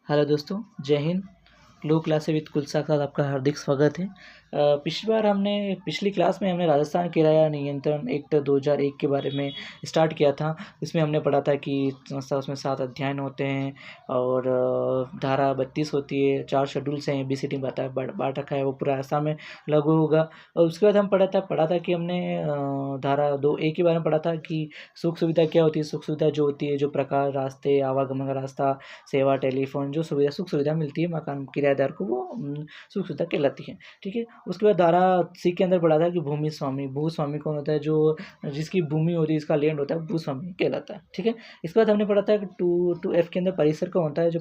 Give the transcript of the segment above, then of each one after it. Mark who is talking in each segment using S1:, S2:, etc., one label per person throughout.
S1: Hello दोस्तों, जय हिंद। लो class with कुलसा का आपका हार्दिक स्वागत है। पिछली क्लास में हमने राजस्थान किराया नियंत्रण एक्ट 2001 के बारे में स्टार्ट किया था। इसमें हमने पढ़ा था कि उसमें 7 अध्याय होते हैं और धारा 32 होती है, 4 शेड्यूल्स हैं, ABCD बांट रखा है, वो पूरा आसाम में लागू होगा। और उसके बाद हम पढ़ा था कि हमने धारा 2A के बारे में पढ़ा था कि सुख सुविधा क्या होती है। सुख सुविधा जो होती है, जो प्रकार, रास्ते, आवागमन का रास्ता, सेवा, टेलीफोन, जो सुख सुविधा मिलती है मकान किराएदार को, वो सुख सुविधा कहलाती है। ठीक है। उसके बाद धारा सी के अंदर पढ़ा था कि भूस्वामी कौन होता है, जो जिसकी भूमि होती है, इसका लैंड होता है, भूस्वामी कहलाता है। ठीक है। इसके बाद हमने पढ़ा था कि 2F के अंदर परिसर कौन होता है, जो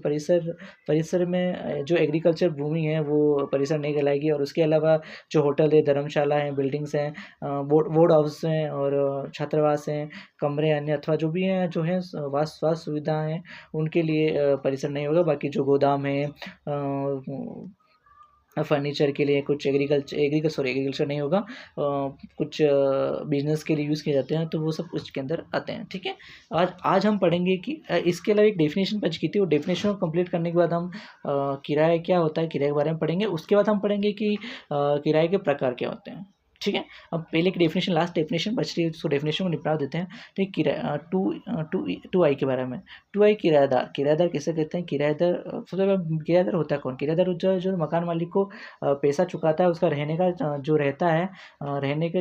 S1: परिसर में जो एग्रीकल्चर भूमि है वो परिसर नहीं कहलाएगी। और उसके अलावा जो होटल है, धर्मशाला है, बिल्डिंग्स हैं, बोर्ड हाउस हैं और छात्रावास हैं, कमरे अन्य अथवा जो भी हैं, जो है स्वास्थ्य सुविधाएं हैं, उनके लिए परिसर नहीं होगा। बाकी जो गोदाम है, फर्नीचर के लिए, कुछ एग्रीकल्चर नहीं होगा, कुछ बिजनेस के लिए यूज़ किए जाते हैं, तो वो सब उसके अंदर आते हैं। ठीक है। आज हम पढ़ेंगे कि इसके अलावा एक डेफिनेशन बच गई थी। वो डेफिनेशन को कंप्लीट करने के बाद हम किराया क्या होता है, किराए के बारे में पढ़ेंगे। उसके बाद हम पढ़ेंगे कि किराए के प्रकार क्या होते हैं। ठीक है। अब पहले की डेफिनेशन, लास्ट डेफिनेशन बच रही है, उसको डेफिनेशन को निपटा देते हैं। तो किराया टू आई के बारे में। 2I किराएदार किसे कहते हैं? सबसे पहले किराएदार होता है कौन? किराएदार जो मकान मालिक को पैसा चुकाता है, उसका रहने का जो रहता है, रहने का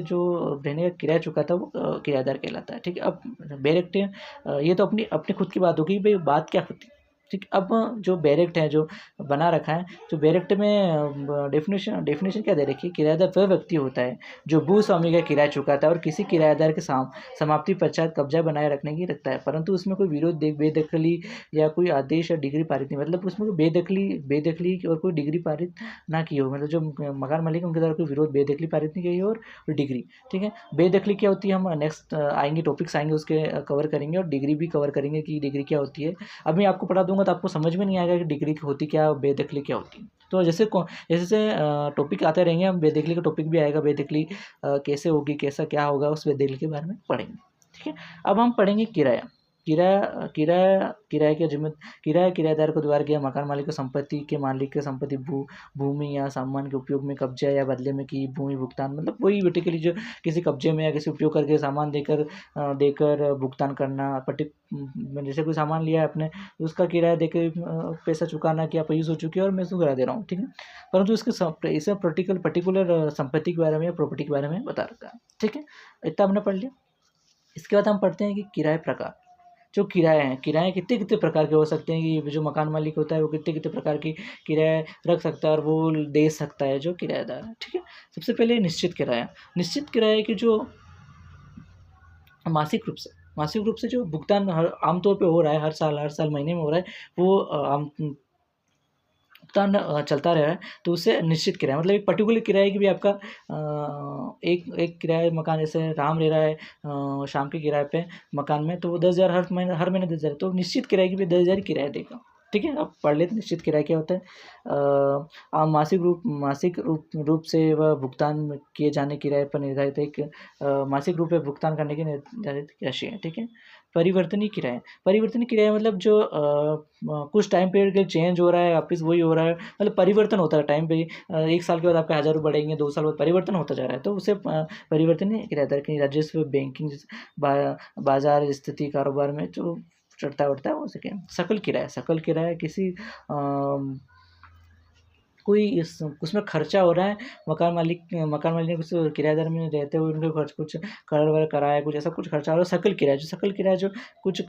S1: किराया चुकाता है, वो किराएदार कहलाता है। ठीक है। अब बैरेक्ट, ये तो अपनी अपनी खुद की बात होगी, भाई बात क्या होती है। ठीक। अब जो बैरेक्ट है, जो बना रखा है, जो बैरेक्ट में डेफिनेशन क्या दे रखी है? किराएदार वह व्यक्ति होता है जो भूस्वामी का किराया चुकाता है और किसी किराएदार के समाप्ति पश्चात कब्जा बनाए रखने की रखता है, परंतु उसमें कोई बेदखली या कोई आदेश या डिग्री पारित नहीं। मतलब उसमें कोई बेदखली और कोई डिग्री पारित ना की हो। मतलब जो मकान मालिक है, उनके द्वारा कोई विरोध बेदखली पारित नहीं की हो और डिग्री। ठीक है। बेदखली क्या होती है, हम नेक्स्ट आएंगे, टॉपिक्स आएंगे, उसके कवर करेंगे, और डिग्री भी कवर करेंगे कि डिग्री क्या होती है। अब मैं आपको पढ़ा दूंगा तो आपको समझ में नहीं आएगा कि डिग्री होती क्या और बेदखली क्या होती है। तो जैसे जैसे टॉपिक आते रहेंगे, हम बेदखली का टॉपिक भी आएगा, बेदखली कैसे होगी, कैसा क्या होगा, उस बेदखली के बारे में पढ़ेंगे। ठीक है। अब हम पढ़ेंगे किराया। किराया किराएदार को द्वारा किया मकान मालिक को मालिक की संपत्ति, भूमि या सामान के उपयोग में कब्जा या बदले में की भूमि भुगतान। मतलब वही बेसिकली जो किसी कब्जे में या किसी उपयोग करके सामान देकर भुगतान करना। जैसे कोई सामान लिया है आपने, उसका किराया देकर पैसा चुकाना कि आप यूज़ हो चुकी है और मैं इसको करा दे रहा हूँ। ठीक है। परंतु इसमें पर्टिकुलर संपत्ति के बारे में या प्रॉपर्टी के बारे में बता रखा है। ठीक है। इतना हमने पढ़ लिया। इसके बाद हम पढ़ते हैं कि किराए प्रकार। जो किराए कितने कितने प्रकार के हो सकते हैं, कि जो मकान मालिक होता है वो कितने कितने प्रकार की किराया रख सकता है और वो दे सकता है, जो किराएदार है। ठीक है। सबसे पहले निश्चित किराया की जो मासिक रूप से जो भुगतान आमतौर पे हो रहा है, हर साल महीने में हो रहा है, वो भुगतान चलता रह रहा है, तो उससे निश्चित किराया। मतलब एक पर्टिकुलर किराए की भी आपका एक किराया मकान, जैसे राम रह रहा है शाम के किराए पे मकान में, तो वो 10,000 हर महीने 10,000, तो निश्चित किराए की भी 10,000 किराया देगा। ठीक है। अब पढ़ लेते निश्चित किराया क्या होता है। मासिक रूप से वह भुगतान किए जाने किराए पर निर्धारित एक मासिक रूप में भुगतान करने की निर्धारित राशि है। ठीक है। परिवर्तनीय किराया मतलब जो कुछ टाइम पीरियड के चेंज हो रहा है, वापस वही हो रहा है, मतलब परिवर्तन होता है टाइम पे। 1 साल के बाद आपके 1,000 बढ़ेंगे, 2 साल बाद परिवर्तन होता जा रहा है, तो उसे परिवर्तनीय किराएदार की राजस्व, बैंकिंग, बाजार स्थिति, कारोबार में जो चढ़ता उड़ता है वो सके। सकल किराया किसी कोई उसमें खर्चा हो रहा है, मकान मालिक ने कुछ किराएदार में रहते हुए उनको कुछ कर वर कराया, कुछ ऐसा कुछ खर्चा हो रहा है। सकल किराया जो कुछ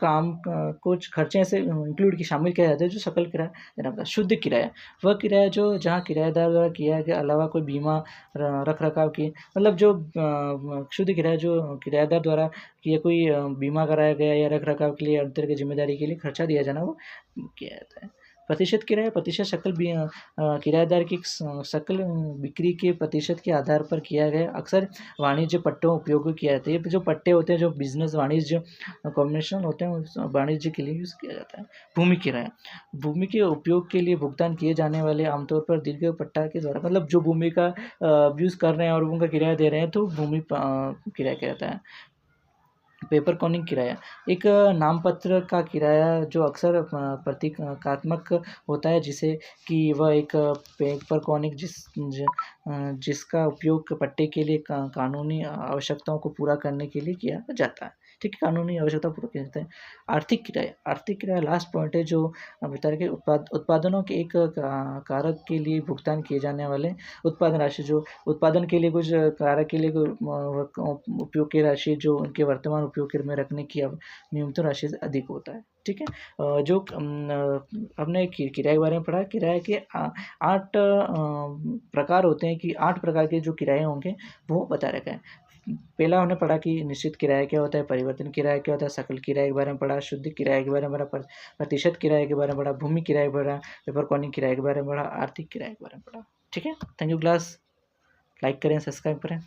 S1: खर्चे ऐसे इंक्लूड की शामिल किया जाता है, जो सकल किराया देना पड़ता है। शुद्ध किराया वह किराया जो जहाँ किराएदार द्वारा किया के अलावा कोई बीमा, रख रखाव की, मतलब जो शुद्ध किराया जो किराएदार द्वारा किया, कोई बीमा कराया गया या रख रखाव के लिए, अंतर की जिम्मेदारी के लिए खर्चा दिया जाना, वो किया जाता है। प्रतिशत किराएदार की सकल बिक्री के प्रतिशत के आधार पर किया गया, अक्सर वाणिज्य पट्टों उपयोग किया जाता है। ये जो पट्टे होते हैं, जो बिजनेस वाणिज्य कॉम्बिनेशन होते हैं, उस वाणिज्य के लिए यूज़ किया जाता है। भूमि के उपयोग के लिए भुगतान किए जाने वाले आमतौर पर दीर्घ पट्टा के द्वारा, मतलब जो भूमि का यूज़ कर रहे हैं और उनका किराया दे रहे हैं, तो भूमि किराया कहता है। पेपर कॉनिंग किराया एक नामपत्र का किराया जो अक्सर प्रतीकात्मक होता है, जिसे कि वह एक पेपर कॉनिक जिसका उपयोग पट्टे के लिए कानूनी आवश्यकताओं को पूरा करने के लिए किया जाता है। ठीक है, कानूनी आवश्यकता पूरा किया जाता है। आर्थिक किराया लास्ट पॉइंट है जो बता रहे कि उत्पादनों के एक कारक के लिए भुगतान किए जाने वाले उत्पादन राशि, जो उत्पादन के लिए कुछ कारक के लिए उपयोग की राशि जो उनके वर्तमान उपयोग में रखने की न्यूनतम राशि से अधिक होता है। ठीक है, जो हमने किराए के बारे में पढ़ा। किराए के 8 प्रकार होते हैं, कि 8 प्रकार के जो किराए होंगे वो बता रखा है। पहला हमने पढ़ा कि निश्चित किराया क्या होता है, परिवर्तन किराया क्या होता है, सकल किराए के बारे में पढ़ा, शुद्ध किराए के बारे में पढ़ा, प्रतिशत किराए के बारे में पढ़ा, भूमि किराए के पढ़ा, पेपर कॉनिंग किराए के बारे में पढ़ा, आर्थिक किराए के बारे में पढ़ा। ठीक है, थैंक यू क्लास। लाइक करें, सब्सक्राइब करें।